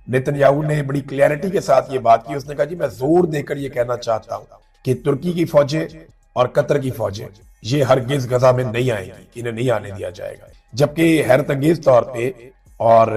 Netanyahu ने बड़ी clarity के साथ ये बात की। उसने कहा जी मैं जोर देकर ये कहना चाहता हूं कि तुर्की की फौजें और कतर की फौजें ये हरगिज गजा में नहीं आएंगी, इन्हें नहीं आने दिया जाएगा। जबकि हैरत अंगेज तौर पे और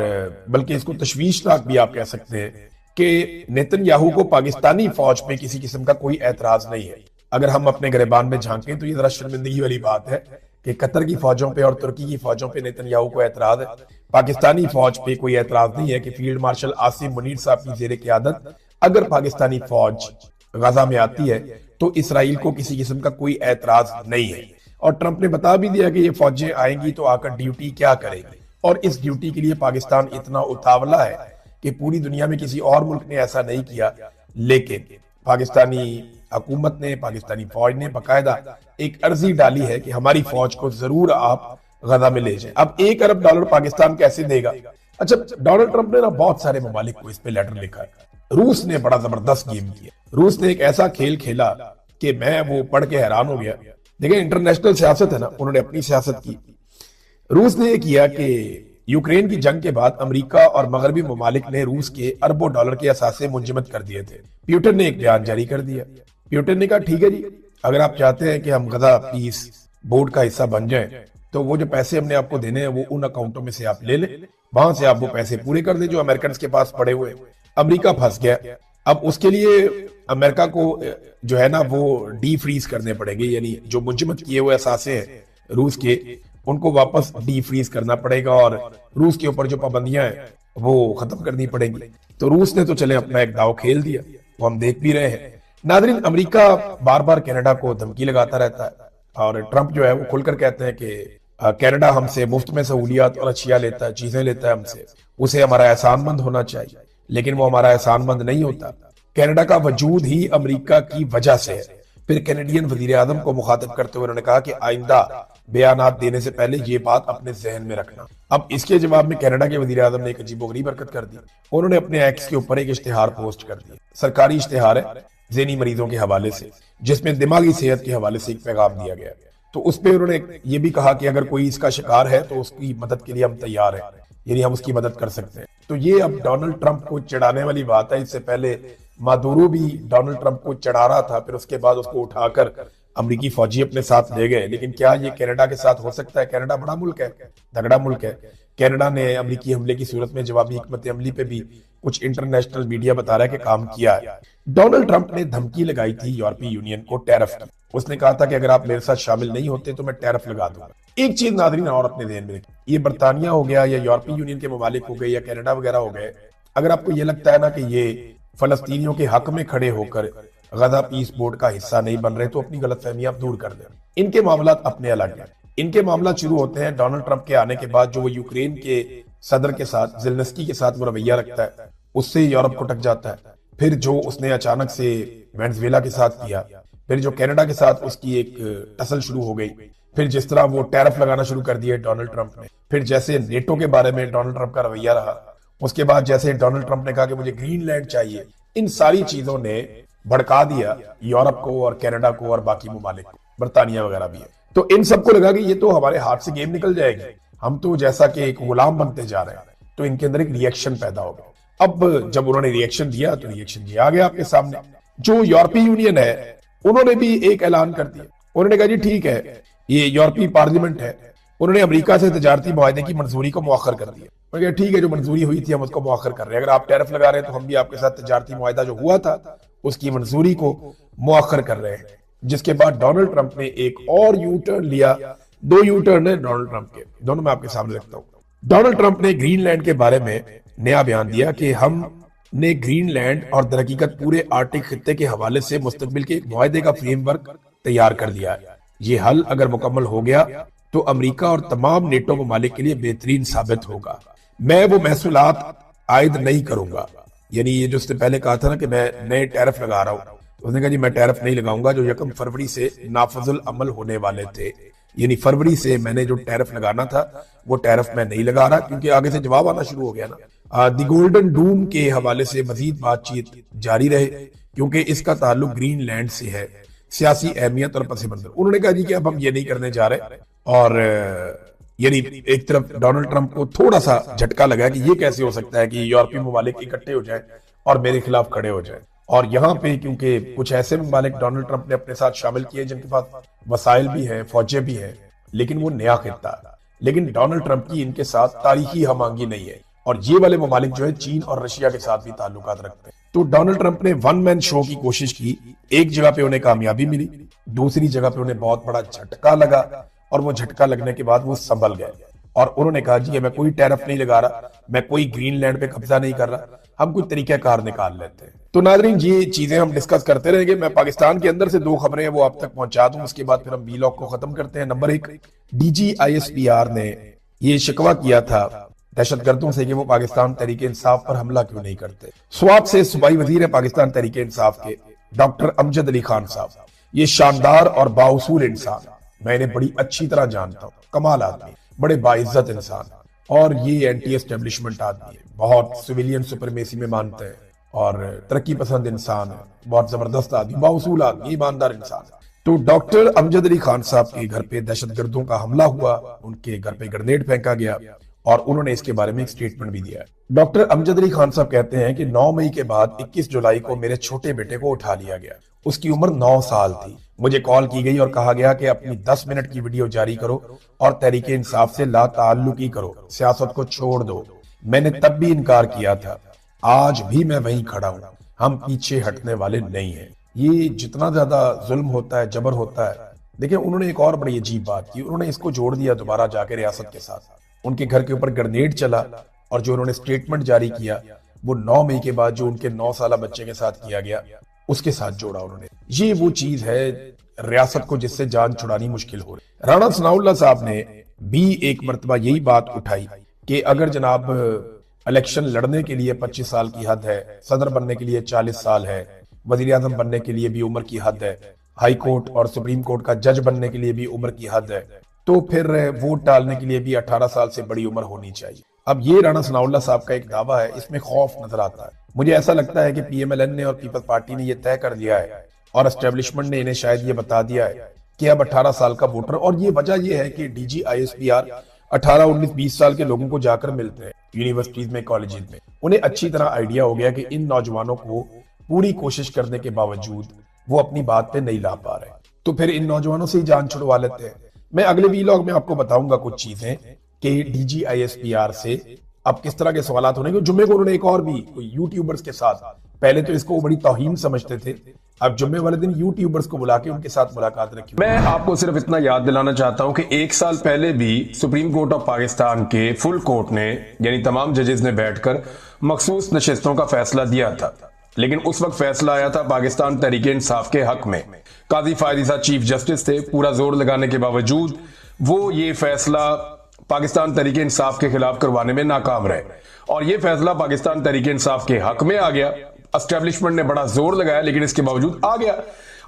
बल्कि इसको तशवीशनाक भी आप कह सकते हैं कि नेतन्याहू को पाकिस्तानी फौज पे किसी किस्म का कोई एतराज नहीं है। अगर हम अपने गिरबान में झांकें तो ये जरा शर्मिंदगी वाली बात है कि कतर की फौजों पे और तुर्की की फौजों पे नेतन्याहू को एतराज है, पाकिस्तानी फौज पे कोई एतराज नहीं है कि फील्ड मार्शल आसिम मुनीर साहब की जेर क़यादत अगर पाकिस्तानी फौज गजा में आती है तो इसराइल को किसी किस्म का कोई एतराज नहीं है। और ट्रंप ने बता भी दिया कि ये फौजें आएंगी तो आकर ड्यूटी क्या करेगी, और इस ड्यूटी के लिए पाकिस्तान इतना उतावला है कि पूरी दुनिया में किसी और मुल्क ने ऐसा नहीं किया। लेकिन पाकिस्तानी हुकूमत ने, पाकिस्तानी फौज ने बाकायदा एक अर्जी डाली है कि हमारी फौज को जरूर आप गजा में ले जाए। अब $1 अरब पाकिस्तान कैसे देगा? अच्छा, डोनाल्ड ट्रंप ने ना बहुत सारे ममालिक को इस पे लेटर लिखा है। रूस ने बड़ा जबरदस्त गेम किया। रूस ने एक ऐसा खेल खेला कि मैं वो पढ़ के हैरान हो गया। देखिए, इंटरनेशनल सियासत है ना, उन्होंने अपनी सियासत की। रूस ने यह किया कि यूक्रेन की जंग के बाद अमेरिका और मगरबी ममालिक ने रूस के अरबों डॉलर के असासे मुंजमद कर दिए थे। प्यूटन ने एक बयान जारी कर दिया। प्यूटन ने कहा ठीक है जी, अगर आप चाहते हैं कि हम गजा पीस बोर्ड का हिस्सा बन जाएं तो वो जो पैसे हमने आपको देने हैं वो उन अकाउंटों में से आप ले लें, वहां से आप वो पैसे पूरे कर दें जो अमेरिकन के पास पड़े हुए। अमेरिका फंस गया। अब उसके लिए अमेरिका को जो है ना वो डी फ्रीज करने पड़ेंगे, यानी जो मुंजमद किए हुए असासे हैं रूस के उनको वापस डी फ्रीज करना पड़ेगा और रूस के ऊपर जो पाबंदियां हैं वो खत्म करनी पड़ेंगी। तो रूस ने तो चले अपना एक दाव खेल दिया, वो हम देख भी रहे हैं। नादरीन, अमेरिका बार बार कनाडा को धमकी लगाता रहता है और ट्रंप जो है वो खुलकर कहते हैं कि कनाडा हमसे मुफ्त में सहूलियात और अशिया लेता है, चीजें लेता है हमसे, उसे हमारा एहसानमंद होना चाहिए। लेकिन वो हमारा एहसानमंद नहीं होता। कनाडा का वजूद ही अमेरिका की वजह से है। फिर कैनेडियन वजीर आजम को मुखातिब करते हुए उन्होंने कहा कि आइंदा बयानात देने से पहले ये बात अपने जहन में रखना। अब इसके जवाब में कनाडा के वजीर आजम ने एक अजीबोगरीब हरकत कर दी। उन्होंने अपने एक्स के ऊपर एक इश्तिहार पोस्ट कर दिया। सरकारी इश्तिहार है ज़हनी मरीजों के हवाले से, जिसमें दिमागी सेहत के हवाले से एक पैगाम दिया गया। तो उस पर उन्होंने ये भी कहा कि अगर कोई इसका शिकार है तो उसकी मदद के लिए हम तैयार हैं, यानी हम उसकी मदद कर सकते हैं। तो ये अब डोनाल्ड ट्रंप को चिढ़ाने वाली बात है। इससे पहले मादुरो भी डोनाल्ड ट्रंप को चिढ़ा रहा था, फिर उसके बाद उसको उठाकर अमेरिकी फौजी अपने साथ ले गए। लेकिन क्या ये कनाडा के साथ हो सकता है? कनाडा बड़ा मुल्क है, तगड़ा मुल्क है। कनाडा ने अमेरिकी हमले की सूरत में जवाबी हिकमत अमली पे भी कुछ इंटरनेशनल मीडिया बता रहा है कि काम किया है। डोनाल्ड ट्रंप ने धमकी लगाई थी यूरोपीय यूनियन को टैरिफ की। उसने कहा था कि अगर आप मेरे साथ शामिल नहीं होते तो मैं टैरिफ लगा दूंगा। एक चीज नादरीन और अपने ध्यान में रखिए, ये बरतानिया हो गया या यूरोपीय यूनियन के ममालिक हो गए या कनाडा वगैरह हो गए, अगर आपको ये लगता है ना कि ये फलस्तीनियों के हक में खड़े होकर गजा पीस बोर्ड का हिस्सा नहीं बन रहे तो अपनी गलतफहमी आप दूर कर दें। इनके मामला अपने अलग हैं। इनके मामला शुरू होते हैं डोनाल्ड ट्रंप के आने के बाद, जो वो यूक्रेन के सदर के साथ जेलेंस्की के साथ वो रवैया रखता है, उससे यूरोप को टक जाता है। फिर जो उसने अचानक से वेनेजुएला के साथ किया, फिर जो कनाडा के साथ उसकी एक टसल शुरू हो गई, फिर जिस तरह वो टैरिफ लगाना शुरू कर दिए डोनाल्ड ट्रंप ने, फिर जैसे नेटो के बारे में डोनाल्ड ट्रंप का रवैया रहा, उसके बाद जैसे डोनाल्ड ट्रंप ने कहा कि मुझे ग्रीनलैंड चाहिए, इन सारी चीजों ने भड़का दिया यूरोप को और कनाडा को और बाकी ममालिक को, बरतानिया वगैरह भी है। तो इन सबको लगा कि ये तो हमारे हाथ से गेम निकल जाएगी, हम तो जैसा कि एक गुलाम बनते जा रहे हैं। तो इनके अंदर एक रिएक्शन पैदा हो गया। अब जब उन्होंने रिएक्शन दिया तो रिएक्शन ये आ गया आपके सामने। जो यूरोपीय यूनियन है उन्होंने भी एक ऐलान कर दिया। उन्होंने कहा जी ठीक है, ये यूरोपीय पार्लियामेंट है, उन्होंने अमेरिका से तजारती मुआहदे की मंजूरी को मुअख्खर कर दिया। उन्होंने कहा ठीक है, जो मंजूरी हुई थी हम उसको मुअख्खर कर रहे हैं। अगर आप टैरिफ लगा रहे हैं तो हम भी आपके साथ तजारती मुआहदा जो हुआ था उसकी मंजूरी को मुअख्खर कर रहे हैं। जिसके बाद डोनाल्ड ट्रंप ने एक और यू टर्न लिया। 2 यू टर्न है डोनाल्ड ट्रंप के, दोनों मैं आपके सामने रखता हूं। डोनाल्ड ट्रंप ने ग्रीनलैंड के बारे में नया बयान दिया कि हमने ग्रीनलैंड और दरहकीकत पूरे आर्कटिक खित्ते के हवाले से मुस्तकबिल के एक मुआहदे का फ्रेमवर्क तैयार कर दिया है। ये हल अगर मुकम्मल हो गया तो अमेरिका और तमाम नेटो ममालिक के लिए बेहतरीन साबित होगा। मैं वो महसूलात आयद नहीं करूंगा, यानी ये जो उसने पहले कहा था ना कि मैं नए टैरिफ लगा रहा हूं, उसने कहा जी मैं टैरिफ नहीं लगाऊंगा जो 1 फरवरी से नाफजुल अमल होने वाले थे। यानी फरवरी से मैंने जो टैरिफ लगाना था वो टैरिफ मैं नहीं लगा रहा, क्योंकि आगे से जवाब आना शुरू हो गया ना। दी गोल्डन डूम के हवाले से मजीद बातचीत जारी रहे, क्योंकि इसका ताल्लुक ग्रीनलैंड से है, सियासी अहमियत और पस मंजर। उन्होंने कहा जी कि अब हम ये नहीं करने जा रहे और यानी एक तरफ डोनाल्ड ट्रंप को थोड़ा सा झटका लगा कि ये कैसे हो सकता है कि यूरोपीय ममालिक इकट्ठे हो जाएं और मेरे खिलाफ खड़े हो जाएं। और यहाँ पे क्योंकि कुछ ऐसे ममालिक डोनाल्ड ट्रंप ने अपने साथ शामिल किए जिनके पास वसाइल भी हैं, फौजें भी हैं, लेकिन वो नया खिता है। लेकिन डोनाल्ड ट्रंप की इनके साथ तारीखी हमआंगी नहीं है, और ये वाले ममालिक जो है चीन और रशिया के साथ भी ताल्लुकात रखते हैं। तो डोनाल्ड ट्रंप ने वन मैन शो की कोशिश की, एक जगह पे उन्हें कामयाबी मिली, दूसरी जगह पे उन्हें बहुत बड़ा झटका लगा, और वो झटका लगने के बाद वो संभल गए और उन्होंने कहा जी मैं कोई टैरिफ नहीं लगा रहा, मैं कोई ग्रीनलैंड पे कब्जा नहीं कर रहा, हम कुछ तरीकाकार निकाल लेते हैं। तो नाजरीन ये चीजें हम डिस्कस करते रहेंगे। मैं पाकिस्तान के अंदर से दो खबरें हैं वो आप तक पहुंचा दूं, उसके बाद फिर हम वीलॉग को खत्म करते हैं। नंबर एक, DGISPR ने ये शिकवा किया था दहशतगर्दों से कि वो पाकिस्तान तहरीके इंसाफ पर हमला क्यों नहीं करते। स्वात से सूबाई वजीर है पाकिस्तान तहरीके इंसाफ के डॉक्टर अमजद अली खान साहब। ये शानदार और बाउसूल इंसान, मैं इन्हें बड़ी अच्छी तरह जानता हूँ, कमाल आदमी, बड़े बाइज्जत इंसान, और ये एंटी एस्टेब्लिशमेंट आदमी है, बहुत सिविलियन सुपरमेसी में मानते हैं और तरक्की पसंद इंसान है, बहुत जबरदस्त आदमी, बाउसूल आदमी, ईमानदार इंसान है। तो डॉक्टर अमजद अली खान साहब के घर पे दहशतगर्दों का हमला हुआ, उनके घर पे ग्रेनेड फेंका गया और उन्होंने इसके बारे में एक स्टेटमेंट भी दिया। डॉक्टर अमजद अली खान साहब कहते हैं कि 9 मई के बाद 21 जुलाई को मेरे छोटे बेटे को उठा लिया गया, उसकी उम्र 9 साल थी। मुझे कॉल की गई और कहा गया कि अपनी 10 मिनट की वीडियो जारी करो और तहरीके इंसाफ से लाताल्लुकी करो, सियासत को छोड़ दो। मैंने तब भी इनकार किया था, आज भी मैं वहीं खड़ा हूं, हम पीछे हटने वाले नहीं हैं। ये जितना ज्यादा जुल्म होता है, जबर होता है, देखिए उन्होंने एक और बड़ी अजीब बात की, उन्होंने इसको जोड़ दिया दोबारा जाके रियासत के साथ। उनके घर के ऊपर ग्रेनेड चला और जो उन्होंने स्टेटमेंट जारी किया वो 9 मई के बाद जो उनके 9 साल बच्चे के साथ किया गया उसके साथ जोड़ा उन्होंने। ये वो चीज है रियासत को जिससे जान छुड़ानी मुश्किल हो रही। राणा सनाउल्लाह साहब ने भी एक मर्तबा यही बात उठाई कि अगर जनाब इलेक्शन लड़ने के लिए 25 साल की हद है, सदर बनने के लिए 40 साल है, वजीर आजम बनने के लिए भी उम्र की हद है, हाई कोर्ट और सुप्रीम कोर्ट का जज बनने के लिए भी उम्र की हद है, तो फिर वोट डालने के लिए भी 18 साल से बड़ी उम्र होनी चाहिए। अब ये राणा सनाउल्लाह साहब का एक दावा है, इसमें खौफ नजर आता है। मुझे ऐसा लगता है कि PMLN ने और पीपल्स पार्टी ने यह तय कर दिया है और एस्टेब्लिशमेंट ने इन्हें शायद ये बता दिया है कि अब 18 साल का वोटर, और ये वजह यह है कि DGISPR 18, 19, 20 साल के लोगों को जाकर मिलते हैं यूनिवर्सिटीज में, कॉलेजेस में। उन्हें अच्छी तरह आइडिया हो गया कि इन नौजवानों को पूरी कोशिश करने के बावजूद वो अपनी बात पे नहीं ला पा रहे, तो फिर इन नौजवानों से ही जान छुड़वा लेते हैं। मैं अगले वीलॉग में आपको बताऊंगा कुछ चीजें कि DGISPR से अब किस तरह के सवाल होने के। जुम्मे को उन्होंने एक और भी यूट्यूबर्स के साथ, पहले तो इसको बड़ी तौहीन समझते थे, अब जुम्मे वाले दिन यूट्यूबर्स को बुला के उनके साथ मुलाकात रखी। मैं आपको सिर्फ इतना याद दिलाना चाहता हूं कि 1 साल पहले भी सुप्रीम कोर्ट ऑफ पाकिस्तान के फुल कोर्ट ने यानी तमाम जजेस ने बैठकर मखसूस नशिस्तों का फैसला दिया था, लेकिन उस वक्त फैसला आया था पाकिस्तान तहरीके इंसाफ के हक में। काजी फायदी साहब चीफ जस्टिस थे, पूरा जोर लगाने के बावजूद वो ये फैसला पाकिस्तान तहरीके इंसाफ के खिलाफ करवाने में नाकाम रहे और ये फैसला पाकिस्तान तहरीके इंसाफ के हक में आ गया। एस्टेब्लिशमेंट ने बड़ा जोर लगाया लेकिन इसके बावजूद आ गया,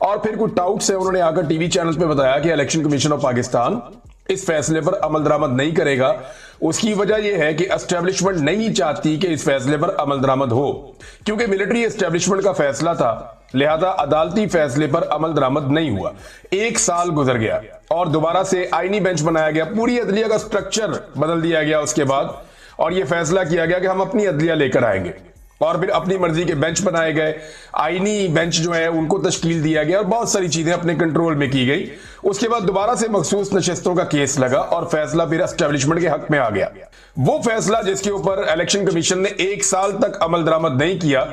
और फिर कुछ डाउट्स है, उन्होंने आकर टीवी चैनल्स पे बताया कि इलेक्शन कमीशन ऑफ पाकिस्तान इस फैसले पर अमल दरामद नहीं करेगा। उसकी वजह यह है कि एस्टेब्लिशमेंट नहीं चाहती कि इस फैसले पर अमल दरामद हो, क्योंकि मिलिट्री एस्टेब्लिशमेंट का फैसला था, लिहाजा अदालती फैसले पर अमल दरामद नहीं हुआ। 1 साल गुजर गया और दोबारा से आईनी बेंच बनाया गया, पूरी अदलिया का स्ट्रक्चर बदल दिया गया उसके बाद, और यह फैसला किया गया कि हम अपनी अदलिया लेकर आएंगे, और फिर अपनी मर्जी के बेंच बनाए गए, आईनी बेंच जो है उनको तश्कील दिया गया और बहुत सारी चीजें अपने कंट्रोल में की गई। उसके बाद दोबारा से मखसूस नशिस्तों का केस लगा और फैसला फिर एस्टेब्लिशमेंट के हक में आ गया। वो फैसला जिसके ऊपर इलेक्शन कमीशन ने 1 साल तक अमल दरामद नहीं किया,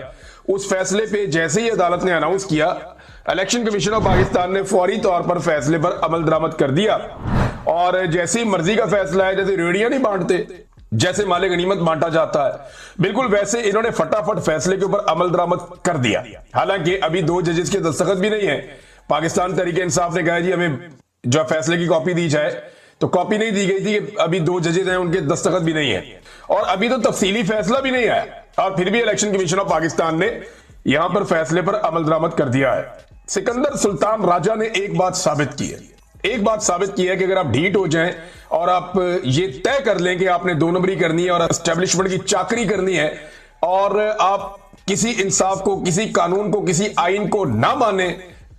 उस फैसले पे जैसे ही अदालत ने अनाउंस किया, इलेक्शन कमीशन ऑफ पाकिस्तान ने फौरी तौर पर फैसले पर अमल दरामद कर दिया। और जैसी मर्जी का फैसला है, जैसे रेडियां नहीं बांटते, जैसे माले गनीमत बांटा जाता है, बिल्कुल वैसे इन्होंने फटाफट फैसले के ऊपर अमल दरामद कर दिया। हालांकि अभी 2 जजेस के दस्तखत भी नहीं है। पाकिस्तान तहरीके इंसाफ ने कहा जी हमें जो फैसले की कॉपी दी जाए, तो कॉपी नहीं दी गई थी कि अभी 2 जजेस हैं, उनके दस्तखत भी नहीं है और अभी तो तफसीली फैसला भी नहीं आया, और फिर भी इलेक्शन कमीशन ऑफ पाकिस्तान ने यहां पर फैसले पर अमल दरामद कर दिया है। सिकंदर सुल्तान राजा ने एक बात साबित की है, कि अगर आप ढीठ हो जाएं और आप ये तय कर लें कि आपने 2 नंबरी करनी है और एस्टेब्लिशमेंट की चाकरी करनी है, और आप किसी इंसाफ को, किसी कानून को, किसी आइन को ना माने,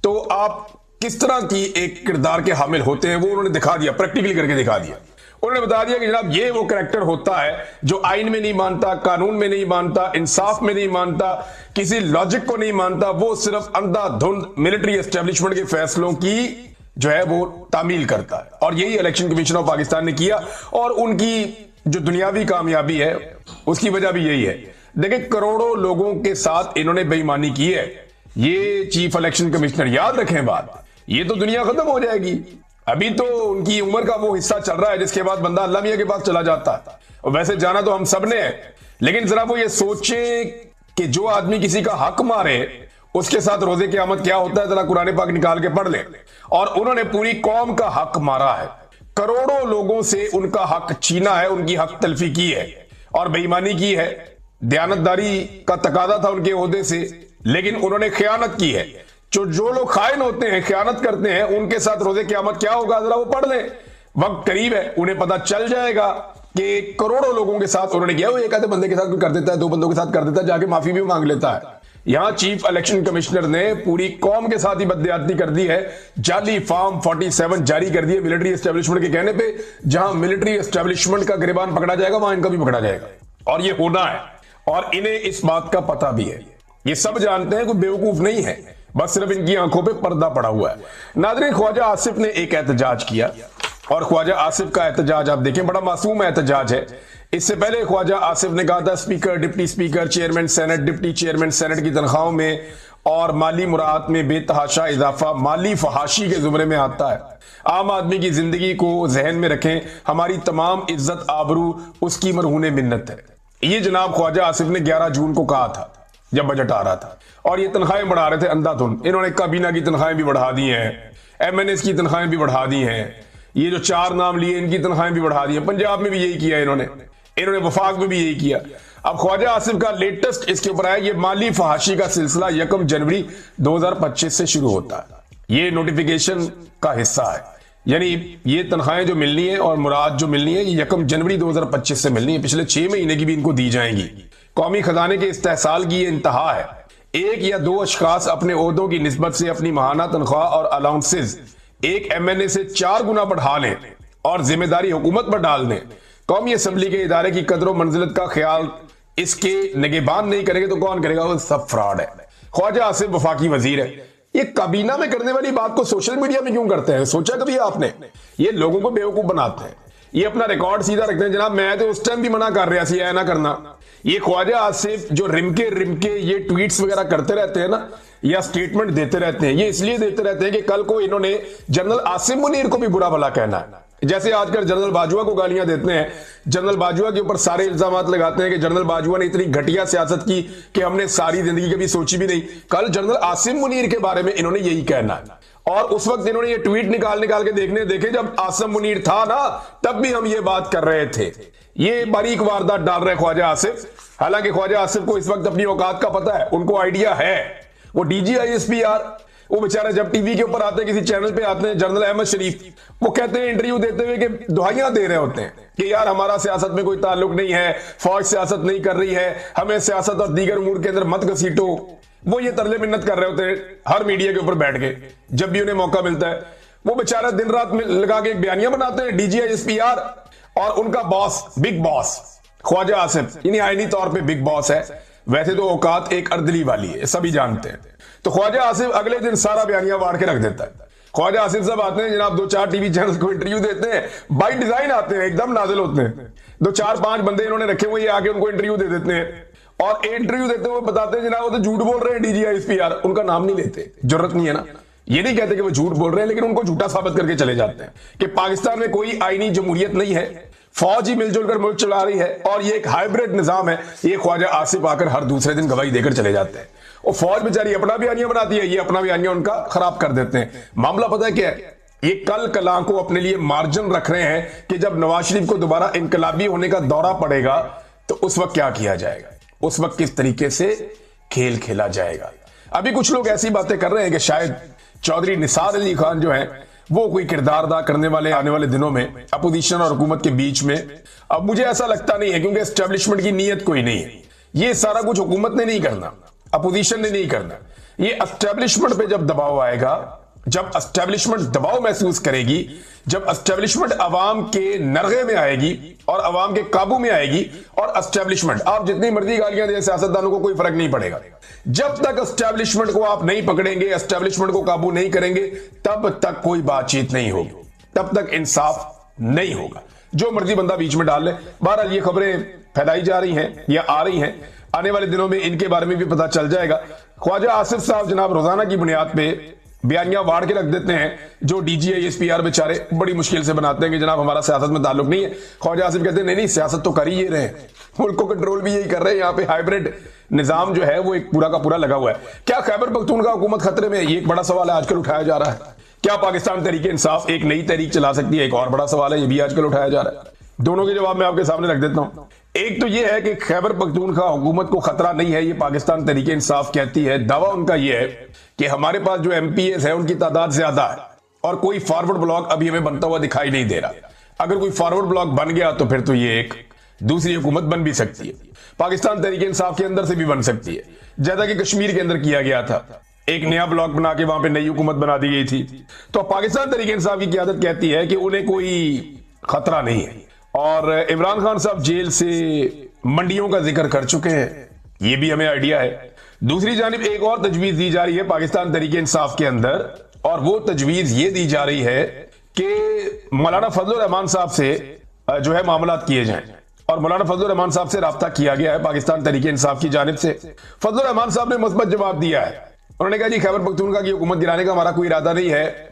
तो आप किस तरह की एक किरदार के हामिल होते हैं वो उन्होंने दिखा दिया, प्रैक्टिकली करके दिखा दिया। उन्होंने बता दिया कि जनाब ये वो कैरेक्टर होता है जो आइन में नहीं मानता, कानून में नहीं मानता, इंसाफ में नहीं मानता, किसी लॉजिक को नहीं मानता, वो सिर्फ अंधाधुंध मिलिट्री एस्टेब्लिशमेंट के फैसलों की जो है वो तामील करता है। और यही इलेक्शन कमीशन ऑफ पाकिस्तान ने किया और उनकी जो दुनियावी कामयाबी है उसकी वजह भी यही है। देखिए, करोड़ों लोगों के साथ इन्होंने बेईमानी की है। ये चीफ इलेक्शन कमिश्नर, याद रखें बात, ये तो दुनिया खत्म हो जाएगी। अभी तो उनकी उम्र का वो हिस्सा चल रहा है जिसके बाद बंदा अल्लाह मियां के पास चला जाता है। और वैसे जाना तो हम सब ने है, लेकिन जरा वो ये सोचे कि जो आदमी किसी का हक मारे उसके साथ रोजे क़यामत क्या होता है, जरा कुरान पाक निकाल के पढ़ ले। और उन्होंने पूरी कौम का हक मारा है, करोड़ों लोगों से उनका हक छीना है, उनकी हक तलफी की है और बेईमानी की है। दयानतदारी का तकादा था उनके ओहदे से, लेकिन उन्होंने खयानत की है। जो लोग खाइन होते हैं, खयानत करते हैं, उनके साथ रोजे क़यामत क्या होगा जरा वो पढ़ लें। वक्त करीब है, उन्हें पता चल जाएगा कि करोड़ों लोगों के साथ उन्होंने किया। वो एक आधे बंदे के साथ कर देता है, दो बंदों के साथ कर देता है, जाके माफी भी मांग लेता है। यहां चीफ इलेक्शन कमिश्नर ने पूरी कौम के साथ ही बददियाती कर दी है। जाली फॉर्म 47 जारी कर दिए मिलिट्री एस्टेब्लिशमेंट के कहने पे। जहां मिलिट्री एस्टेब्लिशमेंट का गिरबान पकड़ा जाएगा वहां इनका भी पकड़ा जाएगा और ये होना है। और इन्हें इस बात का पता भी है, ये सब जानते हैं, कोई बेवकूफ नहीं है, बस सिर्फ इनकी आंखों पे पर्दा पड़ा हुआ है। नाज़रीन, ख्वाजा आसिफ ने एक एहतजाज किया और ख्वाजा आसिफ का एहतजाज आप देखें, बड़ा मासूम एहतजाज है। इससे पहले ख्वाजा आसिफ ने कहा था speaker, deputy speaker, chairman senate, deputy chairman senate की तनख्वाहों में और माली मुराद में बेतहाशा इजाफा माली फहाशी के जुमरे में आता है। आम आदमी की जिंदगी को जहन में रखें, हमारी तमाम इज्जत आबरू उसकी मरहूने मिन्नत है। ये जनाब ख्वाजा आसिफ ने 11 जून को कहा था जब बजट आ रहा था। और ये तनख्वाहें बढ़ा रहे थे अंधाधुंध। इन्होंने काबीना की तनख्वाहें भी बढ़ा दी हैं, MNAs की तनख्वाहें भी बढ़ा दी हैं, ये जो 4 नाम लिए इनकी तनख्वाहें भी बढ़ा दी हैं। पंजाब में भी यही किया इन्होंने वफाक में भी यही किया। अब ख्वाजा आसिफ का लेटेस्ट इसके ऊपर आया, ये माली फहाशी का सिलसिला 1 जनवरी 2025 से शुरू होता है। ये नोटिफिकेशन का हिस्सा है, यानी ये तनख्वाहें जो मिलनी है और मुराद जो मिलनी है ये 1 जनवरी 2025 से मिलनी है। पिछले 6 महीने की भी इनको दी जाएंगी। कौमी खजाने के इस्तेहसाल की ये इंतहा है। 1 या 2 अशखास अपने ओहदों की निस्बत से अपनी माहाना तनख्वाह और अलाउंसेस एक MNA से 4 गुना बढ़ा लें और जिम्मेदारी हुकूमत पर डाल दें। कौमी असम्बली के इदारे की कदर मंजिलत का ख्याल इसके निगहबान नहीं करेंगे तो कौन करेगा? वो सब फ्रॉड है। ख्वाजा आसिफ वफाकी वजीर है। ये काबीना में करने वाली बात को सोशल मीडिया में क्यों करते हैं? सोचा कभी आपने? ये लोगों को बेवकूफ बनाते हैं। ये अपना रिकॉर्ड सीधा रखते हैं। जनाब मैं तो उस टाइम भी मना कर रहा सी ऐ ना करना। ये ख्वाजा आसिफ जो रिमके ये ट्वीट्स वगैरह करते रहते हैं ना, या स्टेटमेंट देते रहते हैं, ये इसलिए देते रहते हैं कि कल को इन्होंने जनरल आसिम मुनीर को भी बुरा भला कहना है। जैसे आजकल जनरल बाजवा को गालियां देते हैं, जनरल बाजवा के ऊपर सारे इल्जाम लगाते हैं कि जनरल बाजवा ने इतनी घटिया सियासत की कि हमने सारी जिंदगी कभी सोची भी नहीं। कल जनरल आसिम मुनीर के बारे में इन्होंने यही कहना है। और उस वक्त इन्होंने ये ट्वीट निकाल के देखे जब आसिम मुनीर था ना, तब भी हम ये बात कर रहे थे। ये बारीक वारदात डाल रहे ख्वाजा आसिफ। हालांकि ख्वाजा आसिफ को इस वक्त अपनी औकात का पता है, उनको आइडिया है। वो DGISPR, वो बेचारे जब टीवी के ऊपर आते हैं, किसी चैनल पे आते हैं, जनरल अहमद शरीफ, वो कहते हैं इंटरव्यू देते हुए कि दुहाइयां दे रहे होते हैं कि यार हमारा सियासत में कोई ताल्लुक नहीं है, फौज सियासत नहीं कर रही है, हमें सियासत और दीगर उमूर के अंदर मत घसीटो। वो ये तरले मिन्नत कर रहे होते हैं हर मीडिया के ऊपर बैठ के, जब भी उन्हें मौका मिलता है। वो बेचारा दिन रात में लगा के एक बयानियां बनाते हैं DGISPR, और उनका boss, big boss Khawaja Asif, यानी आईनी तौर पे बिग बॉस है, वैसे तो औकात एक अर्दली वाली है, सभी जानते हैं। तो ख्वाजा आसिफ अगले दिन सारा बयानिया वाड़ के रख देता है। ख्वाजा आसिफ साहब आते हैं जनाब, 2-4 टीवी चैनल को इंटरव्यू देते हैं, बाई डिजाइन आते हैं, एकदम नाजिल होते हैं। 2-4-5 बंदे इन्होंने रखे हुए, आके उनको इंटरव्यू दे देते हैं और इंटरव्यू देते हुए बताते हैं जनाब वो तो झूठ बोल रहे हैं DGISPR, उनका नाम नहीं लेते, जरूरत नहीं है ना। ये नहीं कहते कि वो झूठ बोल रहे हैं, लेकिन उनको झूठा साबित करके चले जाते हैं कि पाकिस्तान में कोई आईनी जमहूरियत नहीं है, फौज ही मिलजुल कर मुल्क चला रही है और ये एक हाइब्रिड निजाम है। ये ख्वाजा आसिफ आकर हर दूसरे दिन गवाही देकर चले जाते हैं। और फौज बेचारी अपना बयानिया बनाती है, ये अपना बयानिया उनका खराब कर देते हैं। मामला पता है क्या है? ये कल कला को अपने लिए मार्जिन रख रहे हैं कि जब नवाज शरीफ को दोबारा इनकलाबी होने का दौरा पड़ेगा तो उस वक्त क्या किया जाएगा, उस वक्त किस तरीके से खेल खेला जाएगा। अभी कुछ लोग ऐसी बातें कर रहे हैं कि शायद चौधरी निसार अली खान जो है वो कोई किरदार अदा करने वाले आने वाले दिनों में अपोजिशन और हुकूमत के बीच में। अब मुझे ऐसा लगता नहीं है, क्योंकि एस्टेब्लिशमेंट की नीयत कोई नहीं है। ये सारा कुछ हुकूमत ने नहीं करना, अपोजिशन ने नहीं करना। ये एस्टेब्लिशमेंट पे जब दबाव आएगा जब एस्टेब्लिशमेंट दबाव महसूस करेगी, जब एस्टेब्लिशमेंट अवाम के नरगे में आएगी और अवाम के काबू में आएगी, और एस्टेब्लिशमेंट, आप जितनी मर्जी गालियां दें सियासतदानों को कोई फर्क नहीं पड़ेगा, जब तक एस्टेब्लिशमेंट को आप नहीं पकड़ेंगे, एस्टेब्लिशमेंट को काबू नहीं करेंगे, तब तक कोई बातचीत नहीं होगी, तब तक इंसाफ नहीं होगा। जो मर्जी बंदा बीच में डाल ले। बहरहाल ये खबरें फैलाई जा रही हैं या आ रही हैं, आने वाले दिनों में इनके बारे में भी पता चल जाएगा। ख्वाजा आसिफ साहब जनाब रोजाना की बुनियाद पे बयानियां वाड़ के रख देते हैं, जो डीजीआई एसपीआर बेचारे बड़ी मुश्किल से बनाते हैं कि जनाब हमारा सियासत में ताल्लुक नहीं है। ख्वाजा आसिफ कहते हैं नहीं नहीं, सियासत तो कर ही ये रहे हैं, मुल्क को कंट्रोल भी यही कर रहे हैं, यहाँ पे हाइब्रिड निजाम जो है वो एक पूरा का पूरा लगा हुआ है। क्या खैबर पख्तूनख्वा हुकूमत खतरे में? ये एक बड़ा सवाल है, आजकल उठाया जा रहा है। क्या पाकिस्तान तहरीक इंसाफ एक नई तहरीक चला सकती है? एक और बड़ा सवाल है, ये भी आजकल उठाया जा रहा है। दोनों के जवाब मैं आपके सामने रख देता हूं। एक तो यह है कि खैबर पख्तूनख्वा हुकूमत को खतरा नहीं है, ये पाकिस्तान तहरीक इंसाफ कहती है। दावा उनका यह है कि हमारे पास जो एमपीएस है उनकी तादाद ज्यादा है और कोई फॉरवर्ड ब्लॉक अभी हमें बनता हुआ दिखाई नहीं दे रहा। अगर कोई फॉरवर्ड ब्लॉक बन गया तो फिर तो ये एक दूसरी हुकूमत बन भी सकती है, पाकिस्तान तहरीक इंसाफ के अंदर से भी बन सकती है, जैसा कि कश्मीर के अंदर किया गया था। एक नया ब्लॉक बना के वहां पे नई हुकूमत बना दी गई थी। तो पाकिस्तान तहरीक इंसाफ की क़यादत कहती है कि उन्हें कोई खतरा नहीं है। और इमरान खान साहब जेल से मंडियों का जिक्र कर चुके हैं, ये भी हमें आइडिया है। दूसरी जानिब एक और तजवीज दी जा रही है पाकिस्तान तहरीक इंसाफ के अंदर, और वो तजवीज ये दी जा रही है कि मौलाना फजलुर रहमान साहब से जो है मामलात किए जाएं। और मौलाना फजलुर रहमान साहब से राब्ता किया गया है पाकिस्तान तहरीक इंसाफ की जानिब से। फजलुर रहमान साहब ने मुस्बत जवाब दिया है। उन्होंने कहा जी खैबर पख्तूनख्वा की हुकूमत गिराने का हमारा कोई इरादा नहीं है,